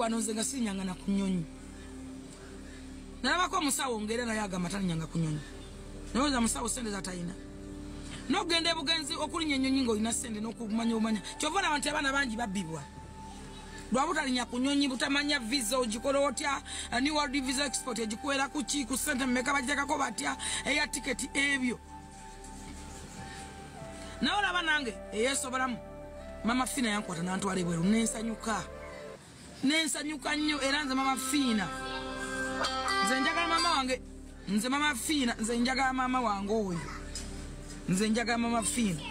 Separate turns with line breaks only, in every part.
wano nze nga sinyanga na kunyonyi nalabako omusawo ngera naye agamba talinyanga kunyonyi naye musawo sente zatayina nogenda ebugenzi okulinya ennyonyi ng'olina sente n'okumanya omanya kyova abantu abaana bangi babbibwa lwa butalinya kunyonyi butamanya visa ogikola otya New World Visa Export egikuwera ku ki ku sente mmeka bagitekako batya eya tiketi ebyo nawe olaba nange eyeesobolamu mama Fina yankwata nantwala ebweru nensanyuka nnyo era nze mama Fina nze njagala mama wange nze mama Fina nze njagala mama wange oyo nze njagala mama Fina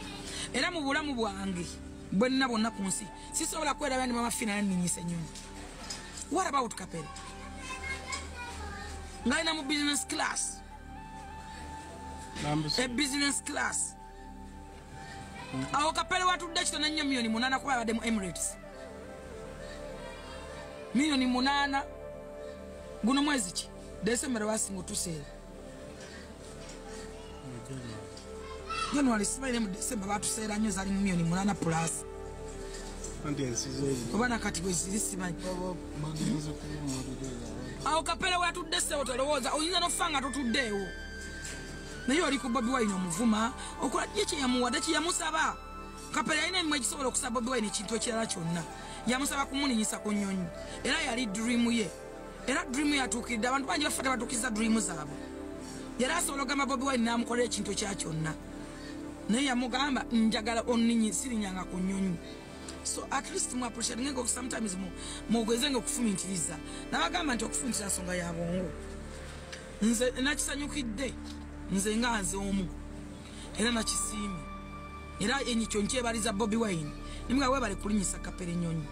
era mu bulamu bwange bwe nina bonna ku nsi sisobola kweraba ndi mama Fina yanninyisa ennyonyi. What about Kapere? Ngaina mu business class a business class awo Kapere watudde kitona nnyo milioni 8 kuba abadde mu Emirates milioni 8 guno mwezi ki December wasinga otuseera January sibaire mu December batuseera nnyo zali mu milioni 8 plus obana kati bwe ziri simanyi awo Kapere watudde sewo tolowooza oyinza n'ofanga totuddeewo naye oli ku Bobi Wine omuvuma okola kye yamuwadde kye yamusaba Kapere yalina emimu egisobola okusaba Bobi Wine ekintu ekirala kyonna yamusaba kumulinyisa ku nnyonyi era yali dream ye era dream yatuukiridde abantu bangi bafa tebatuukiza dream zaabwe yali asobola ogamba Bobi Wine n'amukolera ekintu ekya kyonna naye yamugamba njagala onninyi sirinyanga ku nnyonyi. So at least mu appreciate ngeko sometimes mugwezenga okufumintiriza nabagamba nti okufumintiriza nsonga ya bongo nze nakisanyukidde nze nga nze omu era nakisiimi era enyikyo nkyebaliza Bobi Wine nimuga we bali kulinyisa Kapere ennyonyi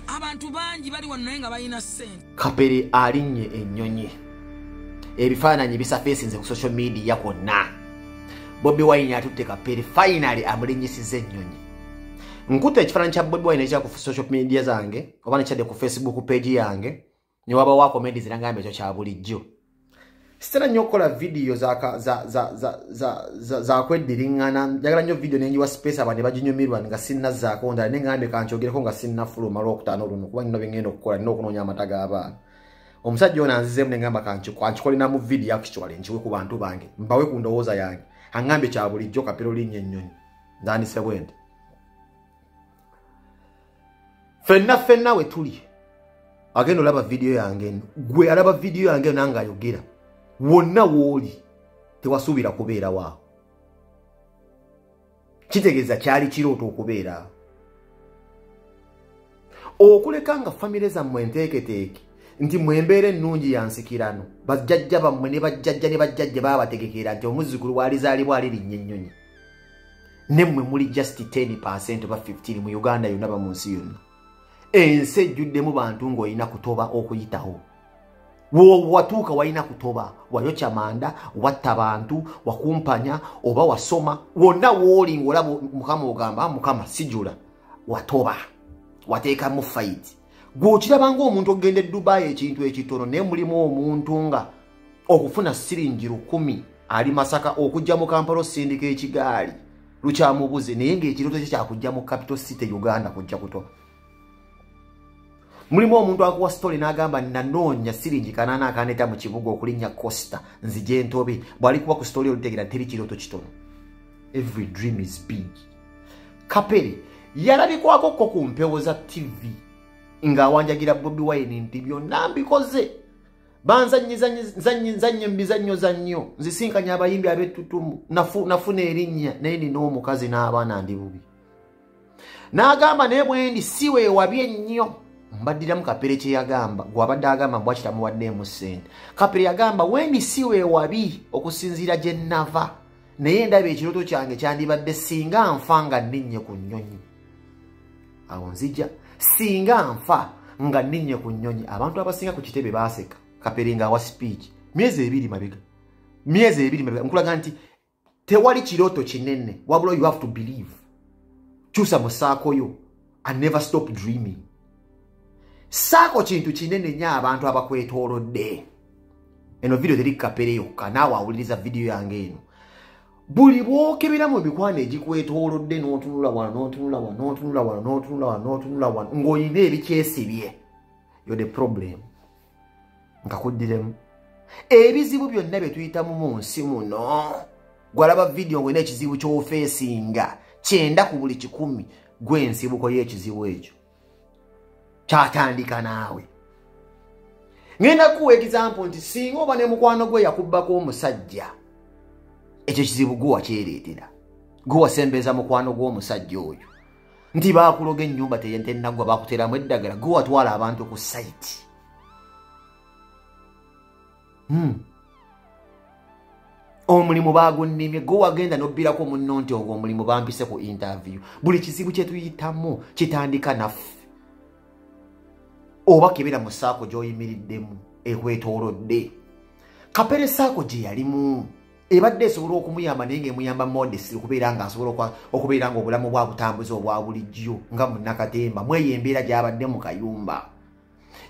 abantu bangi bali wano naye nga balina ssente.
Kapere alinnye ennyonyi ebifaananyi bisafeesinze ku social media konna Bobi Wine atutte Kapere finally amulinyisiza ennyonyi. Nkuta ekifaananyi kya Bobi Wine ekya ku social media zange oba nekyadde ku Facebook page yange ne waba wa comment zirangamba ekyo kya bulijjo. Sitera nnyo okukola video za kweddiringana njagala nnyo video nenjiwa space abantu baginyumirwa nga sinnazaako ndala nengambe kankyogereko nga sinnafuluma olwokutaano luno kuba nino bengenda okukola nina okunoonya amata g'abaana. Omusajja ono anzizeemu nengamba kankikolinamu video actually nkiwe ku bantu bange mbawe ku ndowooza yange angambe kya bulijjo Kapere olinnye ennyonyi ndandise bwente. Fenna we tuli agenda olaba video yange eno gwe alaba video yange nanga ayogera wonna wooli tewasuubira kubeera waawo kitegeeza kyali kirooto okubeera okuleka nga famire zammwe enteeketeeke nti mwembeera ennungi yansikirano bajjajja bammwe ne bajjajja baabategekera nti omuzzukulu walizaalibwa alirinnye ennyonyi nemmwe muli just 10% oba 15 mu Uganda yonna ba mu nsi yonna ensi ejjuddemu bantu ng'olina kutoba okuyitawo watuuka walina kutoba wayokya manda watta bantu wakumpanya oba wasoma wonna wooli ng'olaba Mukama ogamba Mukama sijula watoba wateekamu fight gw'okiraba ng'omuntu ogenda e Dubai ekintu ekitono naye mulimu omuntu nga okufuna siringi 10 ali Masaka okujja mu Kampala osindika ekigaali lukyamubuze naye ng'ekirooto kye kyakujja mu capital city Uganda kujja kutoba. Mulimu omuntu akuwa story n'agamba nanoonya siringi 8 akaneta mu kibuga okulinnya Costa nzije ntobe bwali kuba ku story olutegera teri kirooto kitono. Every dream is big. Kapere yalabikwako ko ku mpewo za TV nga awanjagira Bobi Wine nti byonna mbikoze banzannye mbizannyo zannyo nzisinkanya abayimbi ab'ettutumu nafuna erinnya naye nina omukazi n'abaana ndi bubi n'agamba naye bwendi siwe wabye nnyo mbadiramu Kapere kye yagamba gwabadde agamba mbwakiramu waddeemu ssente. Kapere yagamba wendi siwe wabi okusinziira gye nnava naye ndaba ekirooto kyange kyandibadde singa nfa nga nninnye ku nnyonyi awo nzija singa nfa nga nninnye ku nnyonyi. Abantu abasinga ku kitebe baaseka Kapere ng'awa speech myezi 2 mabega nkulaga nti tewali kirooto kinene wabula you have to believe kyusa mu saako yo and never stop dreaming. Saako kintu kinene nnyo abantu abakwetoolodde. Eno video teri Kapere yokka naawe awuliriza video yange eno buli bwokebera mu mikwano egikwetoolodde n'otunula wano ng'olina ebikyesibye you're the problem. Nkakuddiremu. Ebizibu byonna bye tuyitamu mu nsi muno. Gwalaba video ngwe n'ekizibu ky'ofeesinga 9 ku buli 10 gwe nsibuko y'ekizibu ekyo. Kyatandika naawe. Ngenda kuwa example nti singa oba ne mukwano gwe yakubbako omusajja. Ekyo kizibu gwe wakyereetera. Gwe wasembeza mukwano gw'omusajja oyo. Nti baakuloga ennyumba teyentennaggwa baakuteramu eddagala gwe watwala abantu ku site. Omulimu bagunnimye gwe wagenda n'obbirako munno nti ogwo omulimu bampise ku interview. Buli kizibu kye tuyitamu kitandika naffe. Oba kebera mu saako gy'oyimiriddemu ekwetoolodde. Kapere saako gye yalimu ebadde esobola okumuyamba naye ng'emuyamba modest okubeera nga asobola okubeera ng'obulamu bwa butambuzi obwa bulijjo nga munnakatemba mweyo embeera gy'abadde mu kayumba.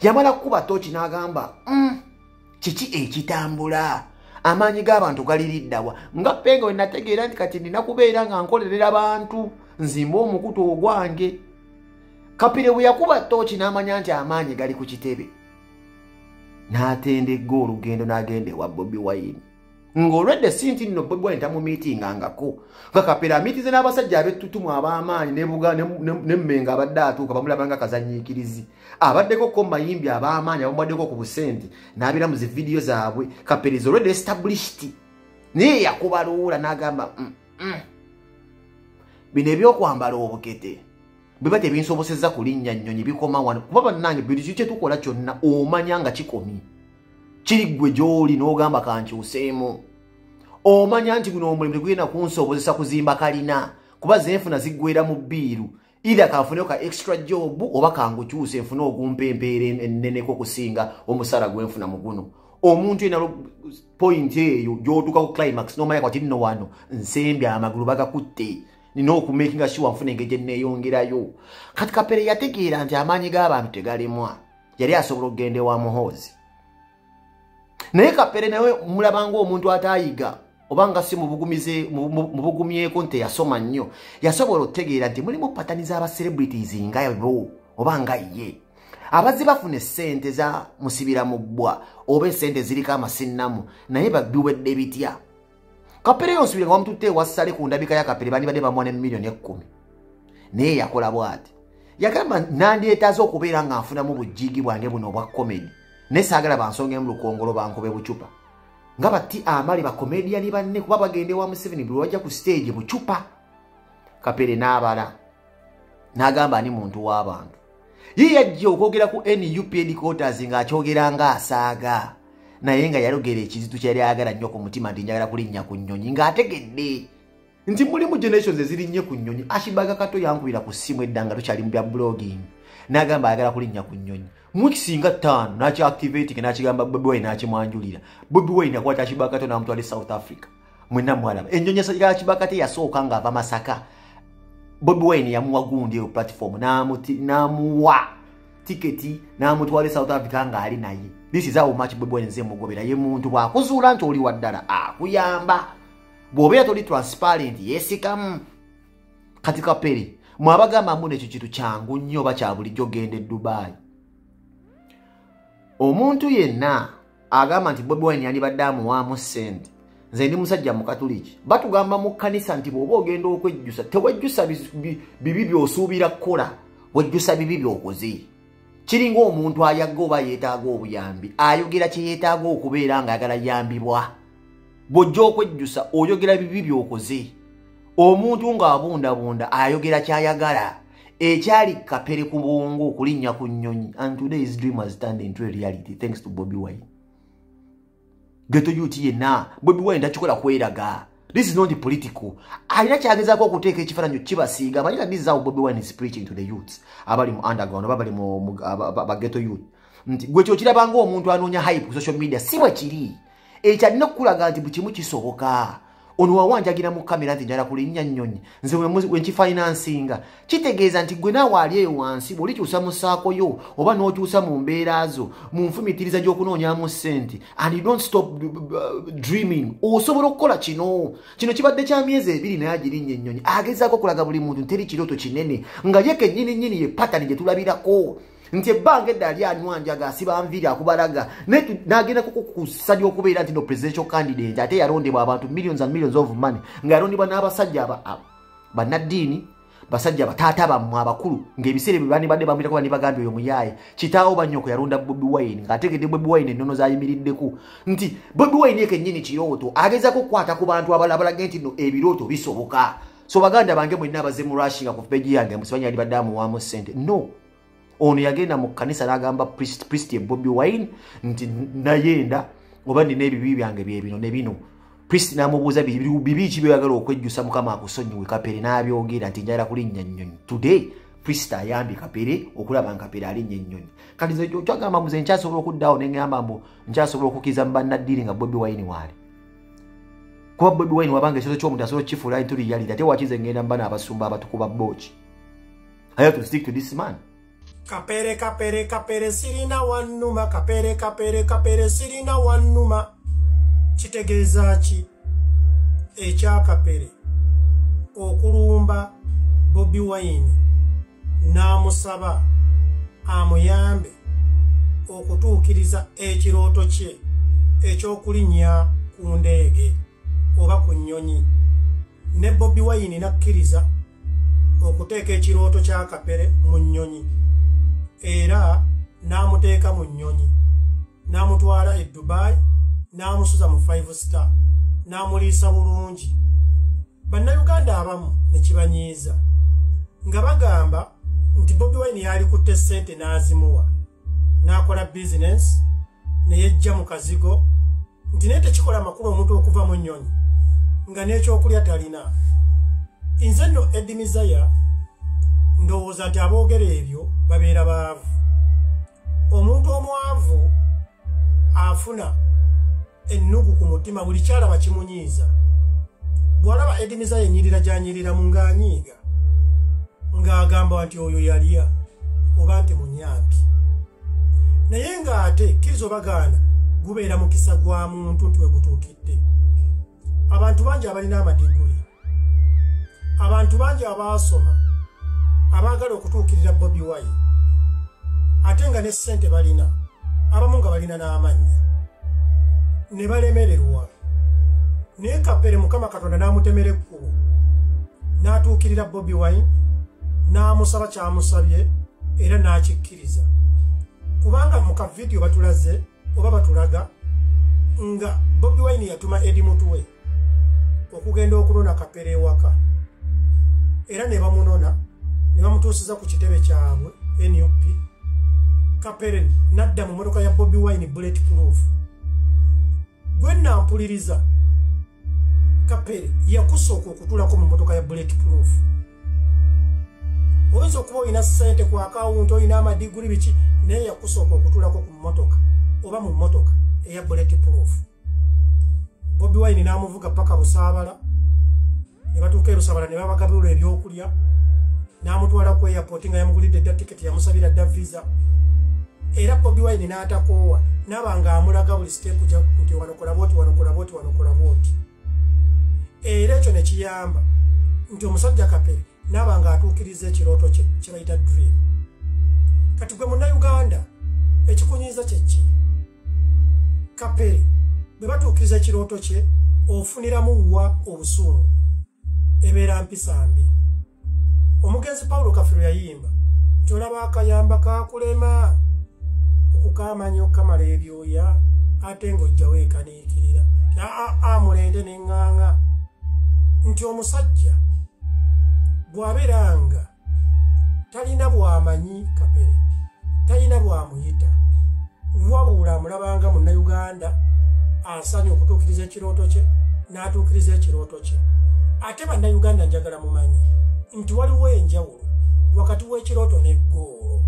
Yamala kukuba tooki n'agamba kiki ekitambula amaanyi g'abantu galiriddawa nga penga we nategeera nti kati nina kubeera nga nkolerera abantu nzimba omukutu ogwange. Kapere bwe yakuba tooki n'amanya nti amaanyi gali ku kitebe n'atendegga olugendo n'agenda ewa Bobi Wine. Ng'olwedde si nti nno Bobi Wine tamumiitingangako nga Kapere amiitize n'abasajja ab'ettutumu ab'amaanyi n'emmenga abadde atuuka bamulaba nga kazanyiikirizi. Abaddeko ko mayimbi ab'amaanyi abamubaddeko ku busente n'abeera mu zi vidiyo zaabwe. Kapere is already established. Naye yakubaluula n'agamba bino ebyokwambala obukete bwe bate binsobosezza kulinnya nnyonyi bikoma wano kuba bannange buli kye tukola kyonna omanya nga kikomye. Kiri gwe gy'oli n'ogamba kankyuseemu. Omanya nti guno omulimu tegulina kunsobozesa kuzimba kalina kuba zenfuna ziggwera mu bbiiru. Either kanfuneko ka extra job oba kangukyuse nfune ogumpa empeera enneneko kusinga omusala gwenfuna mu guno. Omuntu yenna point eyo gy'otuuka ku climax n'omanya kwati nno wano nsembye amagulu bagakutte. Nina okumakinga sure nfune engeri gye nneeyongerayo. Kati Kapere yategeera nti amaanyi g'abantu tegalimwa. Yali asobola okugenda ewa Muhoozi. Naye Kapere nawe mulabanga omuntu ataayiga obanga si mubugumyeko nti yasoma nnyo. Yasobola okutegeera nti mulimu patani z'aba celebrities nga bo obanga ye. Abazzi bafuna essente za musibira mu bbwa oba essente ziriko amasinnamu naye biwedde bitya. Kapere yonsubire nga wamututte wassale ku ndabika ya Kapere bani badde bamuwa ne million 10. Naye yakola bw'ati. Yagamba nandyetaaze okubeera nga nfunamu bujjigi bwange buno obwa comedy. Ne saagala bansonge mu lukongolo bankobe bucupa. Nga bati amali ba comedian banne kuba bagende wa Museveni buli wajja ku stage bucupa. Kapere n'abala. N'agamba ani muntu w'abantu. Ye yajja okwogera ku NUP headquarters ng'akyogera ng'asaaga. Naye nga yalogera ekizitu kyali ayagala nnyo ku mutima nti njagala kulinnya ku nnyonyi ng'ategedde nti mulimu generations ezirinnye ku nnyonyi. Ashibaga Kato yankubira ku ssimu edda nga tukyali mu bya blogging n'agamba ayagala kulinnya ku nnyonyi. Mukisinga 5 n'akiactivate n'akigamba Bobi Wine n'akimwanjulira. Bobi Wine akwata Ashibaga Kato n'amutwala South Africa. Mwenna mwalaba ennyonyi ya Ashibaga Kato yasooka ng'ava Masaka. Bobi Wine yamuwa gundi eyo platform n'amuwa tiketi n'amutwala South Africa ng'ali naye. This is how much Bobi Wine nze mugobera ye muntu bwakuzuula nti oli waddala akuyamba bw'obeera toli transparent yeesikamu. Kati Kapere mwabagamba mbu nekyo kintu kyangu nnyo oba kya bulijjo genda e Dubai. Omuntu yenna agamba nti Bobi Wine yandibadde amuwaamu ssente. Nze ndi musajja mu Katuliki batugamba mu kkanisa nti bw'oba ogenda okwejjusa tewejjusa bibi by'osuubira kukola wejjusa bibi by'okoze. Kiringa omuntu ayagga oba yeetaaga obuyambi ayogera kye yeetaaga okubeera ng'ayagala yambibwa. Bw'ojja okwejjusa oyogera bibi by'okoze. Omuntu ng'abundabunda ayogera kyayagala. Ekyali Kapere ku bwongo okulinnya ku nnyonyi. And today's dream has turned into a reality thanks to Bobi Wine. Ghetto youth yenna Bobi Wine takikola kweraga. This is not political. Alina kyagezaako okuteeka ekifaananyi kibasiiga. Amanyi this is how Bobi Wine is preaching to the youths. Abali mu underground abali mu ghetto youth. Nti gwe kyokirabanga omuntu anoonya hype ku social media si bwe kiri. Ekyalina okukulaga nti buli kimu kisoboka. Ono wawanjagira mu kamera nti njala kulinnya nnyonyi. Nze wenkifinansinga. Kitegeeza nti gwe naawe ali eyo wansi bw'olikyusa mu ssaako yo oba n'okyusa mu mbeera zo mu nfumitiriza gy'okunoonyaamu ssente and you don't stop dreaming. Osobola okukola kino. Kino kibadde kya myezi 2 naye agirinnye ennyonyi. Agezaako okulaga buli muntu nteri kirooto kinene nga ye kennyini nnyini ye patani gye tulabirako. nti ebbanga edda ali anwanjaga asiba nviri akubalaga n'agenda ku ssadi okubeera nti no presidential candidate ate yalondebwa abantu millions and millions of money nga yalondebwa n'abasajja bannaddiini basajja bataata bammwe abakulu ng'ebiseera bye badde bamwitako bani bagambye oyo muyaaye kitaawo bannyoko yalonda Bobi Wine ng'ategedde Bobi Wine ennono z'ayimiriddeko nti Bobi Wine kennyini kirooto agezako kukwata ku bantu abalala balage nti no ebirooto bisoboka so baganda bange mwenna abaze mu rushinga ku peji yange musibanya ali badde amuwaamu ssente no ono yagenda mu kkanisa n'agamba priest Bobi Wine nti nayenda oba nina ebibi byange bye bino ne bino priest namubuuza bibi ki byagala okwejjusa mukama akusonyiwe Kapere n'abyogera nti njagala kulinnya nnyonyi today priest ayambye Kapere okulaba nga Kapere alinnya ennyonyi kati nze kyagamba muze nkyasobola okuddaawo ne ngamba mbu nkyasobola okukiza mu bannaddiini nga Bobi Wine waali kuba Bobi Wine wabanga ekyoto ky'omuntu asobola kifuula into reality ate wakize ngenda mbana abasumba abatukuba booki I have to stick to this man.
Kapere sirina wannuma Kapere sirina wannuma kitegeeza ki ekya Kapere okulumba Bobi Wine n'amusaba amuyambe okutuukiriza ekirooto kye ekyokulinnya ku ndeege oba ku nnyonyi ne Bobi Wine nakkiriza okuteeka ekirooto kya Kapere mu nnyonyi era n'amuteeka mu nnyonyi n'amutwala e Dubai n'amusuza mu 5 star n'amuliisa bulungi bannayuganda abamu ne kibanyiiza nga bagamba nti Bobi Wine yali kutte ssente n'azimuwa n'akola bizinesi ne yejja mu kazigo nti naye tekikola makulu omuntu okuva mu nnyonyi nga n'ekyokulya talina nze nno Eddie Mizaya ndowooza nti aboogera ebyo babeera baavu omuntu omwavu afuna ennugu ku mutima buli kyalaba kimunyiiza bw'alaba Eddie Mizaya ennyirira gy'anyirira mu ng'anyiiga ng'agamba nti oyo yalya oba nti munyampi naye ng'ate kkiriza obagaana gubeera mukisa gwa muntu nti we gutuukidde abantu bangi abalina amadiguli abantu bangi abaasoma abaagala okutuukirira Bobi Wine ate nga ne ssente balina abamu nga balina n'amannya ne balemererwa naye Kapere Mukama Katonda n'amutemera ekkubo n'atuukirira Bobi Wine n'amusaba kyamusabye era n'akikkiriza kubanga mu kavidiyo batulaze oba batulaga nga Bobi Wine yatuma Eddie Mutuwe okugenda okunona Kapere ewaka era ne bamunona ne bamutuusiza ku kitebe kyabwe NUP Kapere nadda mu motoka ya Bobi Wine bulletproof gwe nampuliriza Kapere yakusooka okutulako mu motoka ya bulletproof oyinza okuba olina ssente ku akawunti olina amadiguli biki naye yakusooka okutulako ku motoka oba mu motoka eya bulletproof Bobi Wine n'amuvuga paka Busaabala ne batuuka e Busaabala ne babagabula ebyokulya n'amutwala ku airport nga yamugulidde dda tiketi yamusabira dda visa era Bobi Wine n'atakoowa n'abanga amulaga buli step nti wanokola booti wanokola booti era ekyo ne kiyamba nti omusajja Kapere n'abanga atuukiriza ekirooto kye kye bayita dream kati gwe munnayuganda ekikunyiiza kye ki Kapere bwe batuukiriza ekirooto kye ofuniramu wa obusungu ebeera mpisa mbi omugenzi Paulo Kafiro yayimba nti olaba akayamba kakulema okukamanyo kamala ebyoya ate ng'ojja weekaniikirira mulende n'eŋŋaŋa nti omusajja bw'abeeranga talina bw'amanyi Kapere talina bw'amuyita wabula amulabanga munnayuganda asanye okutuukiriza ekirooto kye n'atuukiriza ekirooto kye ate bannayuganda njagala mumanyi nti waliwo enjawulo wakati w'ekirooto n'eggoolo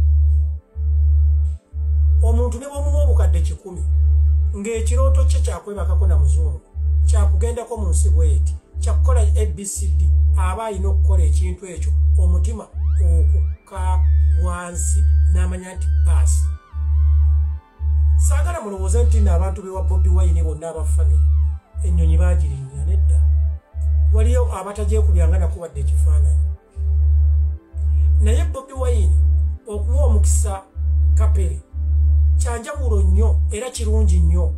omuntu ne bw'omuwa obukadde 100 ng'ekirooto kye kyakwebakako na muzungu kyakugendako mu nsi bw'eti kyakukola ABCD aba alina okukola ekintu ekyo omutima okukka wansi n'amanya nti paasi saagala mulowooze nti n'abantu bewa Bobi Wine bonna abafamire ennyonyi baagirinya nedda waliyo abatagyekubyanga nakuwadde ekifaananyi naye Bobi Wine okuwa omukisa Kapere kyanjawulo nnyo era kirungi nnyo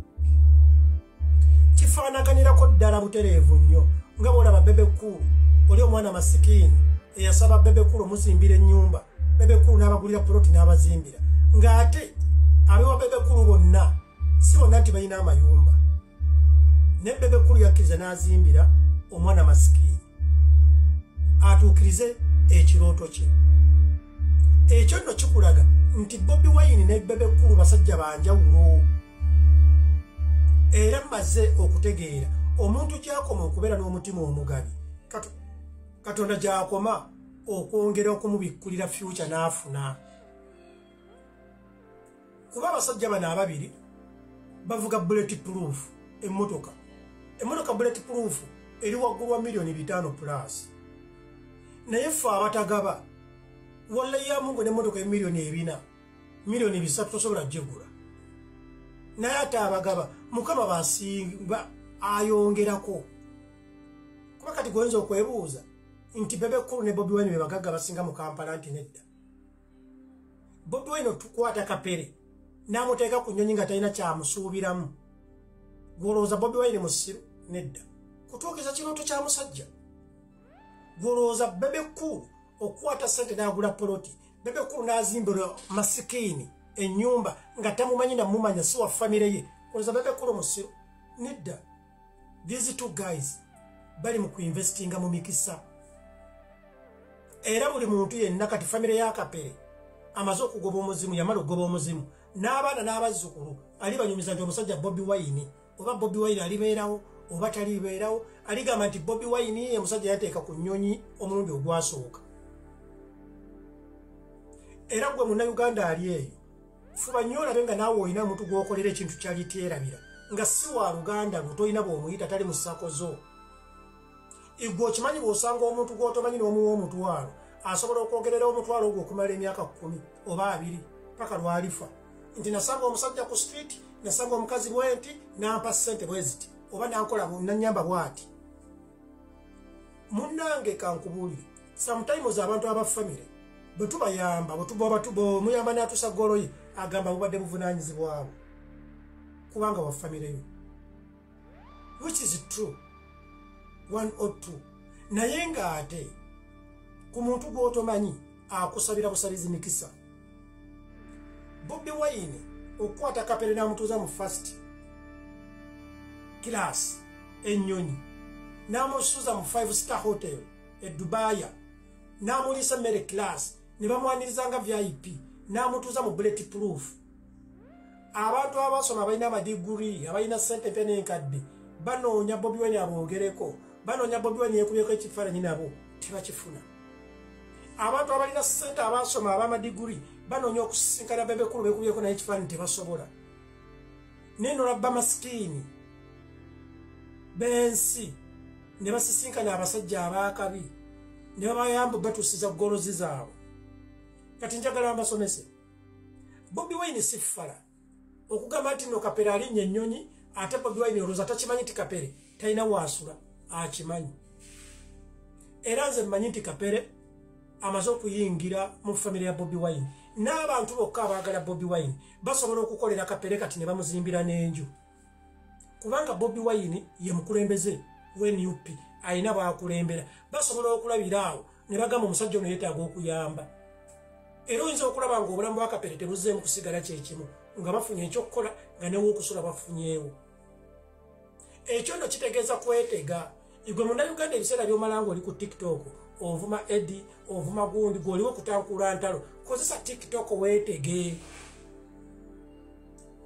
kifaanaganirako ddala butereevu nnyo nga bw'olaba Bebekulu oli omwana masikini eyasaba Bebekulu muzimbira ennyumba Bebekulu n'abagulira poloti n'abazimbira ng'ate abewa Bebekulu bonna si bonna nti balina amayumba ne Bebekulu yakkiriza n'azimbira omwana masikini atuukirize ekirooto kye ekyo nno kikulaga nti Bobi Wine ne Bebekulu basajja banjawulo era mmaze okutegeera omuntu gy'akoma okubeera n'omutima omugabi Katonda gy'akoma okwongera okumubikkulira future n'afuna kuba abasajja bano ababiri bavuga bulletproof emmotoka bulletproof eri waggulu wa $5 plus naye ffe abatagaba wallayamungu n'emmotoka $4 3 tosobola gyegula naye ate abagaba Mukama basinga ayongerako kuba kati gwenza okwebuuza nti Bebekulu ne Bobi Wine bebagagga basinga mu Kampala nti nedda Bobi Wine tukwata Kapere n'amuteeka ku nnyonyi nga talina kyamusuubiramu gwolowooza Bobi Wine musiru nedda kutuukiriza kirooto kya musajja gwolowooza Bebekulu okukwata ssente n'agula poloti Bebekulu n'azimbira masikini ennyumba nga tamumanyi namumanya si wa famire ye gwolowooza Bebekulu musiru nedda these two guys bali mu kuinvestinga mu mikisa era buli muntu yenna kati famire ya Kapere amaze okugoba omuzimu yamala okugoba omuzimu n'abaana n'abazzukulu ali banyumiza nti omusajja Bobi Wine oba Bobi Wine alibeerawo oba talibeerawo aligamba nti Bobi Wine ye musajja yateeka ku nnyonyi omulundi ogwasooka era gwe munnayuganda ali eyo fuba nnyo olabe nga naawe olina omuntu gw'okolera ekintu kyali tyerabira nga si wa luganda lwo tolina bw'omuyita tali mu ssako zo igwe okimanyi bw'osanga omuntu gw'otomanyi n'omuwa omutwalo asobola okwogerera omutwalo ogwo okumala emyaka 10 oba 2 paka lwalifa nti nasanga omusajja ku street nasanga omukazi bwenti nampa ssente bweziti oba nankola nanyamba bwati munnange kankubuulire sometimes abantu abafamire bwe tubayamba muyamba n'atusa ggolo ye agamba bubadde buvunaanyizibwabo kubanga wafamire yo which is true 1 or 2 naye ng'ate ku muntu gw'otomanyi akusabira busabizi mikisa Bobi Wine okukwata Kapere n'amutuuza mu first class ennyonyi n'amusuuza mu 5-star hotel e Dubai n'amuliisa mmere class ne bamwaniriza nga VIP n'amutuuza mu bulletproof abantu abasoma abalina amadiguri abalina ssente mpya n'enkadde banoonya Bobi Wine abogereko banoonya Bobi Wine yeekubyeko ekifaananyi nabo tebakifuna abantu abalina ssente abasoma ab'amadiguri banoonya okusisinkana Bebekulu beekubyeko naye ekifaananyi tebasobola naye nolabba masikini b'ensi ne basisinkana abasajja abaakabi ne babayamba batuusiza golozi zaabwe kati njagala mbasomese Bobi Wine si ffala okugamba nti no Kapere alinnya ennyonyi ate Bobi Wine olowooza takimanyi nti Kapere talina waasula akimanyi era nze mmanyi nti Kapere amaze okuyingira mu famire ya Bobi Wine n'abantu bokka abaagala Bobi Wine basobola okukolera Kapere kati ne bamuzimbira n'enju kubanga Bobi Wine ye mukulembeze w'NUP ayina baakulembera basobola okulabira awo ne bagamba omusajja ono yeetaaga okuyamba era oyinza okulaba ng'obulamu bwa Kapere tebuzzeemu kusigala kyekimu nga bafunye ekyokukola nga newokusula bafunyeewo ekyo nno kitegeeza kwetega igwe munnayuganda ebiseera by'omala ng'oli ku TikTok ovuma Edi ovuma gundi gw'oliwo okutankula ntalo kozesa TikTok weetege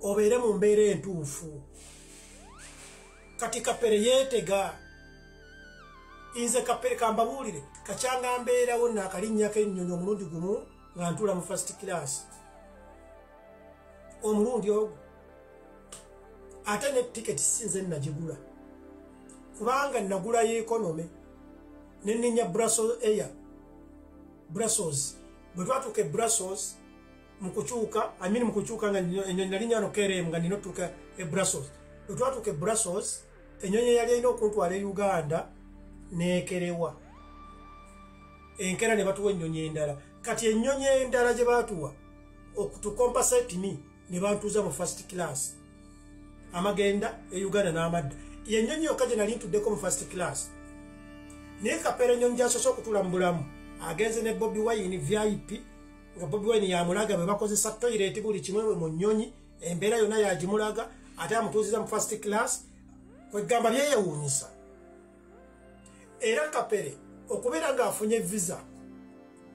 obeere mu mbeera entuufu kati Kapere yeetega inze Kapere kambabuulire kakyanga mbeerawo naakalinnyako ennyonyi omulundi gumu nga ntuula mu first class omulundi ogwo ate ne tiketi sinze nagigula kubanga nagula y'ekonome nenenya Brussels bwe twatuuka e Brussels mu kukyuka nga nalinya wano KRM nga nina otuuka e Brussels bwe twatuuka e Brussels ennyonyi yali alina okuntwala e Uganda neekerewa enkera ne batuwa ennyonyi endala kati ennyonyi endala gye baatuwa okutukompasate me ne bantuuza mu first class amagenda e Uganda n'amadda yennyonyi yokka gye nali ntuddeko mu first class naye Kapere ennyonyi gy'asoose okutula mu bulamu agenze ne Bobi Wine VIP nga Bobi Wine yamulaga bwe bakozesa toilet buli kimwe mu nnyonyi embeera yonna yagimulaga ate amutuuziza mu first class kwegamba byeyewuunyisa era Kapere okubeera ng'afunye visa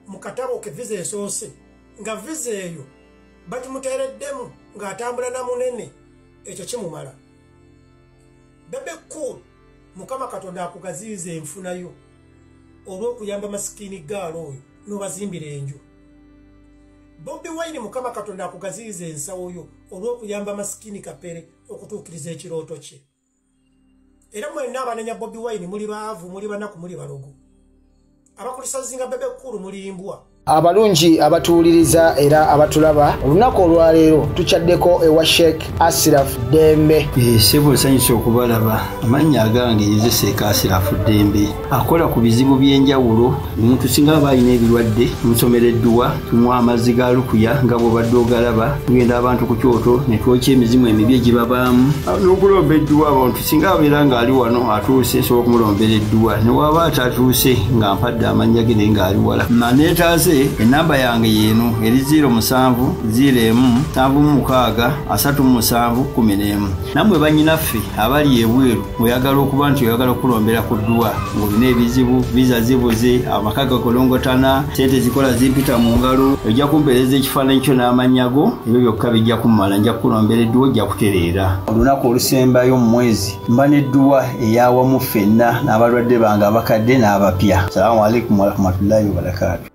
mu katabo ke visa esoose nga visa eyo bagimuteereddemu ng'atambula na munene ekyo kimumala Bebe Cool Mukama Katonda akugaziiza enfunayo olw'okuyamba masikini gaalo oyo n'obazimbira enju Bobi Wine Mukama Katonda akugaziiza ensawo yo olw'okuyamba masikini Kapere okutuukiriza ekirooto kye era mwenna abanenya Bobi Wine muli baavu muli banaku muli balogo abakulisazinga Bebe Cool mulimbwa
abalungi abatuuliriza era abatulaba olunaku olwaleero tukyaddeko ewa Sheikh Ashraf Dembe
sebo sanyusa okubalaba amannya agange yeze Sheikh Ashraf Dembe akola ku bizibu by'enjawulo omuntu singa aba alina ebirwadde musomereddwa tumwa amazzi ga lukuya nga bw'obadde ogalaba tugenda abantu ku kyoto ne twokya emizimu emibi egibabaamu n'okulomba edduwa abantu singa abeera ng'ali wano atuuse sobola okumulombera edduwa ne waba atatuuse nga mpadde amannya ge naye ng'ali wala maneetaase enamba yange yeno eri 0707363711 namwe banyinaffe abali ebweru oyagala okuba nti oyagala okulombera ku dduwa ng'olina ebizibu viza zibuze amaka gakolongotana sente zikola zimpita mu ngalo ojja kumpeereza ekifaananyi kyo n'amanyago ebyo byokka bijja kummala nja kukulombera edduwa ojja kutereera olunaku olusembayo mu mwezi mba n'edduwa eyawamu ffenna n'abalwadde bange abakadde n'abapya. Salaamu alaikum warahmatullahi wabarakatuh.